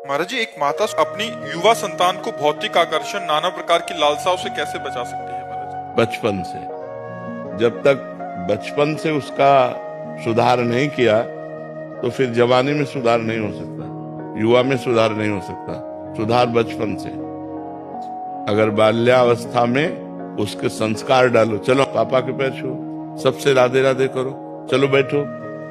महाराज जी, एक माता अपनी युवा संतान को भौतिक आकर्षण, नाना प्रकार की लालसाओं से कैसे बचा सकती है महाराज? बचपन से। जब तक बचपन से उसका सुधार नहीं किया तो फिर जवानी में सुधार नहीं हो सकता, युवा में सुधार नहीं हो सकता। सुधार बचपन से। अगर बाल्यावस्था में उसके संस्कार डालो, चलो पापा के पैर छू, सबसे राधे राधे करो, चलो बैठो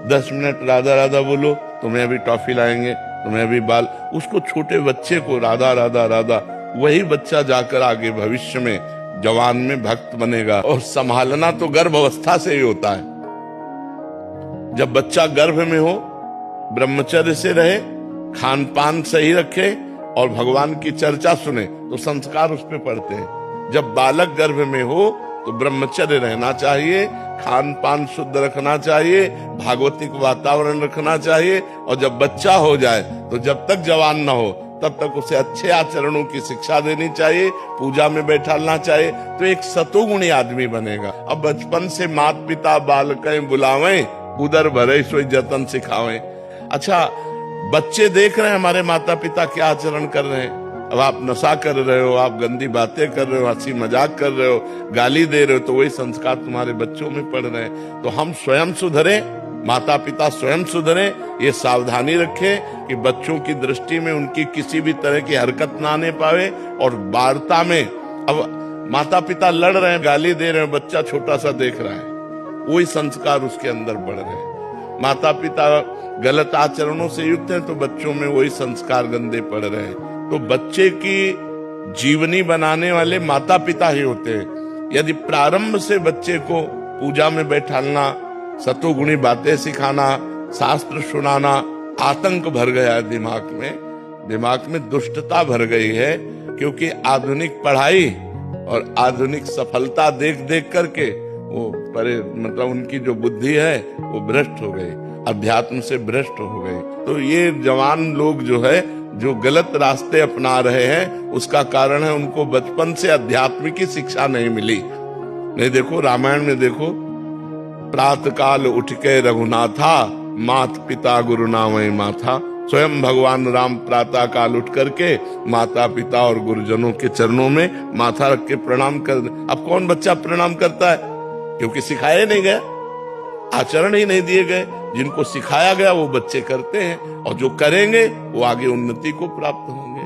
10 मिनट राधा राधा बोलो, तुम्हें अभी टॉफी लाएंगे, तुम्हें अभी बाल। उसको, छोटे बच्चे को राधा राधा राधा, वही बच्चा जाकर आगे भविष्य में जवान में भक्त बनेगा। और संभालना तो गर्भ अवस्था से ही होता है। जब बच्चा गर्भ में हो, ब्रह्मचर्य से रहे, खान पान सही रखे और भगवान की चर्चा सुने तो संस्कार उस पर पड़ते हैं। जब बालक गर्भ में हो तो ब्रह्मचर्य रहना चाहिए, खान पान शुद्ध रखना चाहिए, भागवतिक वातावरण रखना चाहिए। और जब बच्चा हो जाए तो जब तक जवान ना हो तब तक उसे अच्छे आचरणों की शिक्षा देनी चाहिए, पूजा में बैठालना चाहिए, तो एक सतोगुणी आदमी बनेगा। अब बचपन से माता पिता बालकें बुलावें, उदर भरे सोई जतन सिखावें। अच्छा, बच्चे देख रहे हैं हमारे माता पिता क्या आचरण कर रहे हैं। अब आप नशा कर रहे हो, आप गंदी बातें कर रहे हो, हंसी मजाक कर रहे हो, गाली दे रहे हो, तो वही संस्कार तुम्हारे बच्चों में पड़ रहे हैं। तो हम स्वयं सुधरे, माता पिता स्वयं सुधरे, ये सावधानी रखें कि बच्चों की दृष्टि में उनकी किसी भी तरह की हरकत ना आने पावे। और वार्ता में, अब माता पिता लड़ रहे हैं, गाली दे रहे हैं, बच्चा छोटा सा देख रहा है, वही संस्कार उसके अंदर बढ़ रहे हैं। माता पिता गलत आचरणों से युक्त हैं तो बच्चों में वही संस्कार गंदे पड़ रहे हैं। तो बच्चे की जीवनी बनाने वाले माता पिता ही होते हैं। यदि प्रारंभ से बच्चे को पूजा में बैठालना, सतोगुणी बातें सिखाना, शास्त्र सुनाना, आतंक भर गया है दिमाग में दुष्टता भर गई है। क्योंकि आधुनिक पढ़ाई और आधुनिक सफलता देख देख करके वो मतलब उनकी जो बुद्धि है वो भ्रष्ट हो गई, अध्यात्म से भ्रष्ट हो गई। तो ये जवान लोग जो है, जो गलत रास्ते अपना रहे हैं, उसका कारण है उनको बचपन से अध्यात्म की शिक्षा नहीं मिली। नहीं, देखो रामायण में देखो, प्रातः काल उठ के रघुनाथा, मात पिता गुरु नामय माथा। स्वयं भगवान राम प्रातः काल उठ करके माता पिता और गुरुजनों के चरणों में माथा रख के प्रणाम कर। अब कौन बच्चा प्रणाम करता है? क्योंकि सिखाया नहीं गया, आचरण ही नहीं दिए गए। जिनको सिखाया गया वो बच्चे करते हैं, और जो करेंगे वो आगे उन्नति को प्राप्त होंगे।